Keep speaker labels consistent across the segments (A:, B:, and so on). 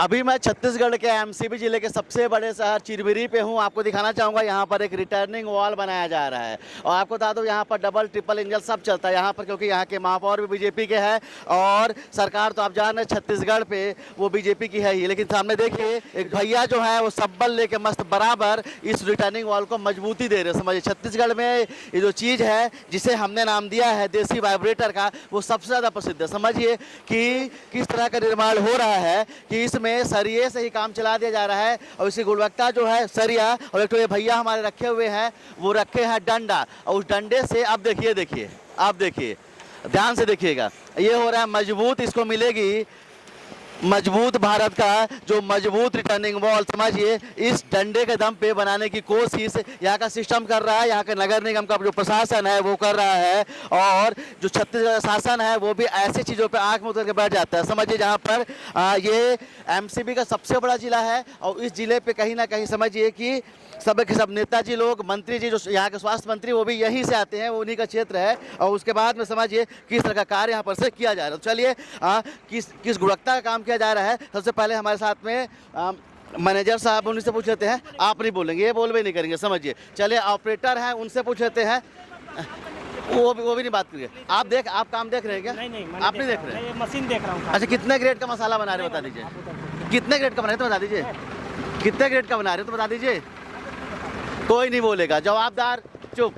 A: अभी मैं छत्तीसगढ़ के एमसीबी जिले के सबसे बड़े शहर चिरमिरी पे हूँ। आपको दिखाना चाहूँगा यहाँ पर एक रिटर्निंग वॉल बनाया जा रहा है और आपको बता दूँ यहाँ पर डबल ट्रिपल इंजन सब चलता है यहाँ पर, क्योंकि यहाँ के महापौर भी बीजेपी के हैं और सरकार तो आप जान रहे हैं छत्तीसगढ़ पे वो बीजेपी की है ही। लेकिन सामने देखिए एक भैया जो है वो सब्बल लेके मस्त बराबर इस रिटर्निंग वॉल को मजबूती दे रहे हैं। समझिए छत्तीसगढ़ में ये जो चीज़ है जिसे हमने नाम दिया है देसी वाइब्रेटर का, वो सबसे ज़्यादा प्रसिद्ध है। समझिए कि किस तरह का निर्माण हो रहा है कि इसमें सरिये से ही काम चला दिया जा रहा है और इसकी गुणवत्ता जो है सरिया, और एक तो ये भैया हमारे रखे हुए हैं वो रखे हैं डंडा, और उस डंडे से अब देखिए आप देखिए ध्यान से देखिएगा, ये हो रहा है मजबूत, इसको मिलेगी मजबूत भारत का जो मजबूत रिटर्निंग वॉल। समझिए इस डंडे के दम पे बनाने की कोशिश यहाँ का सिस्टम कर रहा है, यहाँ के नगर निगम का जो प्रशासन है वो कर रहा है, और जो छत्तीसगढ़ शासन है वो भी ऐसी चीज़ों पे आंख मूंद करके बैठ जाता है। समझिए जहाँ पर ये एमसीबी का सबसे बड़ा जिला है और इस जिले पे कहीं ना कहीं समझिए कि सब के सब नेताजी लोग, मंत्री जी जो यहाँ के स्वास्थ्य मंत्री वो भी यहीं से आते हैं, वो उन्हीं का क्षेत्र है। और उसके बाद में समझिए किस तरह का कार्य यहाँ पर से किया जा रहा है। तो चलिए किस गुणवत्ता का काम किया जा रहा है। सबसे पहले हमारे साथ में मैनेजर साहब, उन्हीं से पूछ लेते हैं। आप नहीं बोलेंगे, ये बोल भी नहीं करेंगे, समझिए। चलिए ऑपरेटर हैं, उनसे पूछ लेते हैं, वो भी नहीं बात करिए। आप काम देख रहे हैं क्या? नहीं, आप नहीं देख रहे हैं,
B: मशीन देख रहा हूँ।
A: अच्छा, कितने ग्रेड का मसाला बना रहे हो बता दीजिए। कितने ग्रेड का बना रहे तो बता दीजिए। कितने ग्रेड का बना रहे हो तो बता दीजिए। कोई नहीं बोलेगा, जवाबदार चुप,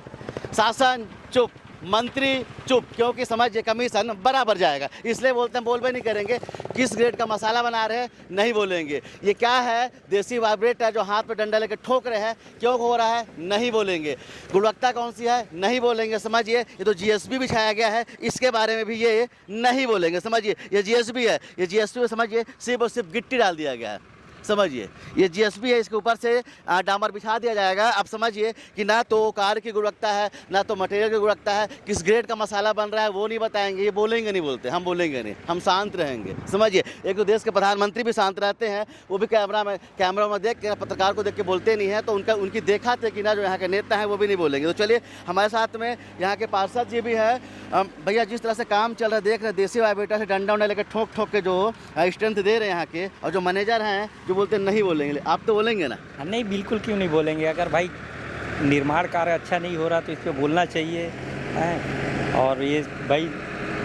A: शासन चुप, मंत्री चुप, क्योंकि समझिए कमीशन बराबर जाएगा, इसलिए बोलते हैं बोल भी नहीं करेंगे। किस ग्रेड का मसाला बना रहे हैं नहीं बोलेंगे। ये क्या है, देसी वाइब्रेटर जो हाथ पे डंडा लेकर ठोक रहे हैं, क्यों हो रहा है नहीं बोलेंगे। गुणवत्ता कौन सी है नहीं बोलेंगे। समझिए ये तो जीएसबी बिछाया गया है, इसके बारे में भी ये नहीं बोलेंगे। समझिए ये जीएसबी है, ये जीएसबी में समझिए सिर्फ और सिर्फ गिट्टी डाल दिया गया है। समझिए ये जीएसबी है, इसके ऊपर से डामर बिछा दिया जाएगा। अब समझिए कि ना तो कार की गुणवत्ता है ना तो मटेरियल की गुणवत्ता है, किस ग्रेड का मसाला बन रहा है वो नहीं बताएंगे, ये बोलेंगे नहीं, बोलते हम बोलेंगे नहीं, हम शांत रहेंगे। समझिए एक तो देश के प्रधानमंत्री भी शांत रहते हैं, वो भी कैमरा में देख के पत्रकार को देख के बोलते नहीं है, तो उनकी देखा थे कि ना जो यहाँ के नेता हैं वो भी नहीं बोलेंगे। तो चलिए हमारे साथ में यहाँ के पार्षद जी भी है। भैया जिस तरह से काम चल रहा है देख रहे हैं, देसी वाइब्रेटर से डंडा उंडा लेकर ठोक ठोक के जो स्ट्रेंथ दे रहे हैं यहाँ के, और जो मैनेजर हैं जो बोलते नहीं बोलेंगे, आप तो बोलेंगे ना?
B: नहीं, बिल्कुल क्यों नहीं बोलेंगे। अगर भाई निर्माण कार्य अच्छा नहीं हो रहा तो इस पर बोलना चाहिए है। और ये भाई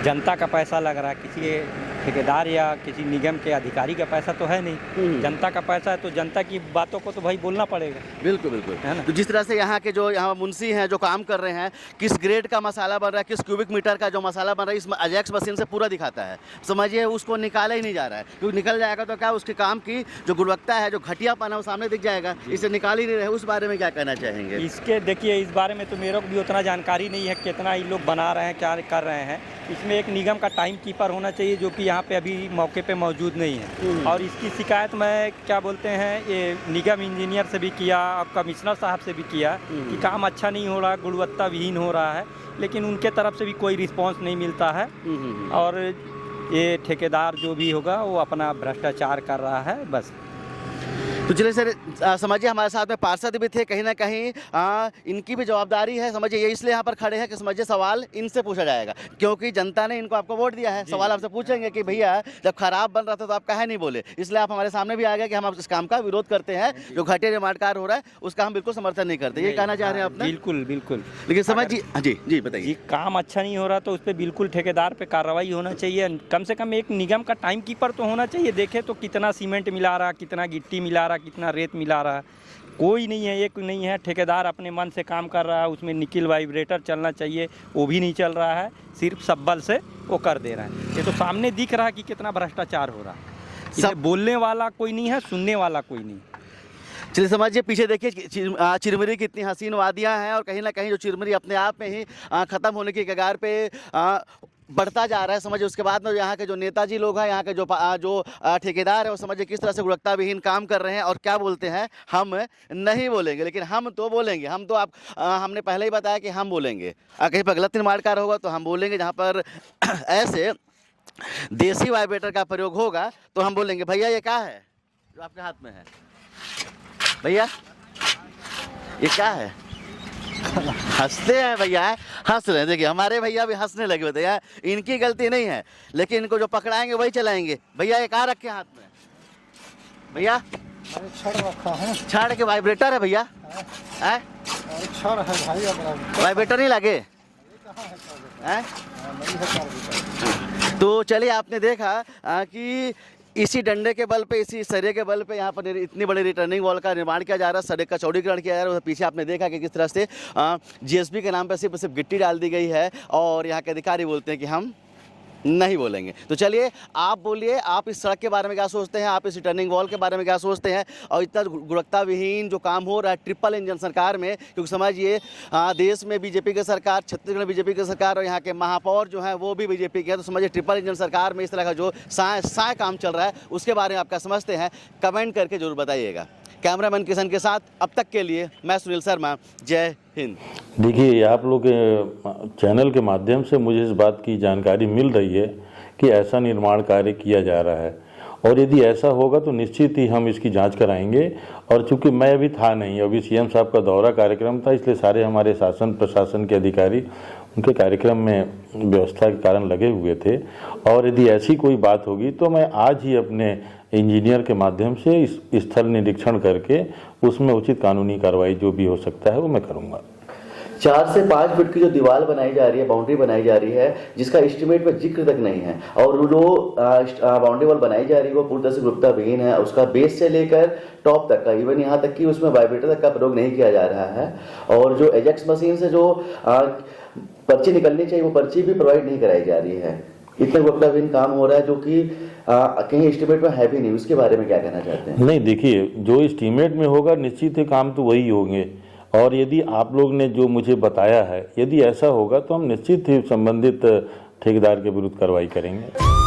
B: जनता का पैसा लग रहा है, किसी ठेकेदार या किसी निगम के अधिकारी का पैसा तो है नहीं, जनता का पैसा है, तो जनता की बातों को तो भाई बोलना पड़ेगा।
A: बिल्कुल बिल्कुल, है ना। तो जिस तरह से यहाँ के जो यहाँ मुंशी हैं जो काम कर रहे हैं, किस ग्रेड का मसाला बन रहा है, किस क्यूबिक मीटर का जो मसाला बन रहा है, इस अजैक्स मशीन से पूरा दिखाता है। समझिए उसको निकाला ही नहीं जा रहा है, क्योंकि निकल जाएगा तो क्या उसके काम की जो गुणवत्ता है, जो घटियापन है वो सामने दिख जाएगा। इसे निकाल ही नहीं रहे, उस बारे में क्या कहना चाहेंगे?
B: इसके देखिए इस बारे में तो मेरे को भी उतना जानकारी नहीं है कितना ये लोग बना रहे हैं, क्या कर रहे हैं। इसमें एक निगम का टाइम कीपर होना चाहिए जो कि यहाँ पे अभी मौके पे मौजूद नहीं है। और इसकी शिकायत मैं क्या बोलते हैं ये निगम इंजीनियर से भी किया और कमिश्नर साहब से भी किया कि काम अच्छा नहीं हो रहा, गुणवत्ता विहीन हो रहा है, लेकिन उनके तरफ से भी कोई रिस्पांस नहीं मिलता है। और ये ठेकेदार जो भी होगा वो अपना भ्रष्टाचार कर रहा है बस।
A: तो चलिए सर, समझिए हमारे साथ में पार्षद भी थे, कहीं ना कहीं इनकी भी जवाबदारी है। समझिए ये इसलिए यहाँ पर खड़े हैं कि समझिए सवाल इनसे पूछा जाएगा, क्योंकि जनता ने इनको आपको वोट दिया है। सवाल आपसे पूछेंगे कि भैया जब खराब बन रहा था तो आप काहे नहीं बोले, इसलिए आप हमारे सामने भी आ गए कि हम इस काम का विरोध करते हैं, जो घटिया निर्माण कार्य हो रहा है उसका हम बिल्कुल समर्थन नहीं करते। ये कहना चाह रहे हैं आपने?
B: बिल्कुल बिल्कुल।
A: लेकिन समझिए जी बताइए।
B: काम अच्छा नहीं हो रहा तो उस पर बिल्कुल ठेकेदार पे कार्रवाई होना चाहिए। कम से कम एक निगम का टाइम कीपर तो होना चाहिए, देखे तो कितना सीमेंट मिला रहा, कितना गिट्टी मिला रहा, कितना रेत मिला रहा, कोई नहीं है, एक नहीं है। ठेकेदार अपने मन से काम कर रहा है, उसमें निकिल वाइब्रेटर चलना चाहिए वो भी नहीं चल रहा है, सिर्फ सब्बल से वो कर दे रहा है। ये तो सामने दिख रहा है कि कितना भ्रष्टाचार हो रहा है। सब बोलने वाला कोई नहीं है, सुनने वाला कोई नहीं।
A: चलिए समझिए पीछे देखिए चिरमिरी की इतनी हसीन वादियाँ हैं, और कहीं ना कहीं जो चिरमिरी अपने आप में ही ख़त्म होने की कगार पे बढ़ता जा रहा है। समझिए उसके बाद में यहाँ के जो नेताजी लोग हैं, यहाँ के जो ठेकेदार है, वो समझिए किस तरह से गुणवत्ता विहीन काम कर रहे हैं, और क्या बोलते हैं हम नहीं बोलेंगे। लेकिन हम तो बोलेंगे, हम तो हमने पहले ही बताया कि हम बोलेंगे। कहीं पर गलत निर्माण कार्य होगा तो हम बोलेंगे, जहाँ पर ऐसे देसी वाइब्रेटर का प्रयोग होगा तो हम बोलेंगे। भैया ये क्या है जो आपके हाथ में है? भैया ये क्या है? हंसते हैं भैया, हंस रहे हैं। देखिए हमारे भैया भी हंसने लगे होते हैं, इनकी गलती नहीं है, लेकिन इनको जो पकड़ाएंगे वही चलाएंगे। भैया ये कहाँ रखे हाथ में? भैया
C: अरे छड़ रखा है।
A: छड़ के वाइब्रेटर है भैया? है
C: अरे छड़ है भाई अपना।
A: वाइब्रेटर नहीं लगे?
C: कहाँ है छड़?
A: है
C: नहीं है छड़।
A: तो चलिए, आपने देखा कि इसी डंडे के बल पे, इसी सरिये के बल पे यहाँ पर इतनी बड़ी रिटर्निंग वॉल का निर्माण किया जा रहा है, सड़क का चौड़ीकरण किया जा रहा है। पीछे आपने देखा कि किस तरह से जीएसबी के नाम पर सिर्फ गिट्टी डाल दी गई है और यहाँ के अधिकारी बोलते हैं कि हम नहीं बोलेंगे। तो चलिए, आप बोलिए, आप इस सड़क के बारे में क्या सोचते हैं, आप इस रिटर्निंग वॉल के बारे में क्या सोचते हैं, और इतना गुणवत्ता विहीन जो काम हो रहा है ट्रिपल इंजन सरकार में, क्योंकि समझिए देश में बीजेपी की सरकार, छत्तीसगढ़ में बीजेपी की सरकार और यहाँ के महापौर जो हैं वो भी बीजेपी के हैं, तो समझिए ट्रिपल इंजन सरकार में इस तरह का जो साय काम चल रहा है उसके बारे में आप क्या समझते हैं, कमेंट करके जरूर बताइएगा। कैमरामैन किशन के साथ अब तक के लिए मैं सुनील शर्मा, जय हिंद।
D: देखिए, आप लोग के चैनल के माध्यम से मुझे इस बात की जानकारी मिल रही है कि ऐसा निर्माण कार्य किया जा रहा है, और यदि ऐसा होगा तो निश्चित ही हम इसकी जांच कराएंगे। और चूंकि मैं अभी था नहीं, अभी सीएम साहब का दौरा कार्यक्रम था, इसलिए सारे हमारे शासन प्रशासन के अधिकारी उनके कार्यक्रम में व्यवस्था के कारण लगे हुए थे। और यदि ऐसी कोई बात होगी तो मैं आज ही अपने इंजीनियर के माध्यम से इस स्थल निरीक्षण करके उसमें उचित कानूनी कार्रवाई जो भी हो सकता है वो मैं करूँगा।
A: 4 से 5 फीट की जो दीवार बनाई जा रही है, बाउंड्री बनाई जा रही है, जिसका एस्टिमेट में जिक्र तक नहीं है, और वो जो बाउंड्री वॉल बनाई जा रही है वो पूरी तरह से गुप्ता विहीन है। उसका बेस से लेकर टॉप तक का, इवन यहाँ तक कि उसमें वाइब्रेटर तक का प्रयोग नहीं किया जा रहा है, और जो एजेक्स मशीन से जो पर्ची निकलनी चाहिए वो पर्ची भी प्रोवाइड नहीं कराई जा रही है। इतना गुप्ता विहीन काम हो रहा है जो कि कहीं एस्टिमेट में है भी नहीं। उसके बारे में क्या कहना चाहते हैं?
D: नहीं, देखिए, जो एस्टिमेट में होगा निश्चित ही काम तो वही होंगे, और यदि आप लोग ने जो मुझे बताया है, यदि ऐसा होगा तो हम निश्चित ही संबंधित ठेकेदार के विरुद्ध कार्रवाई करेंगे।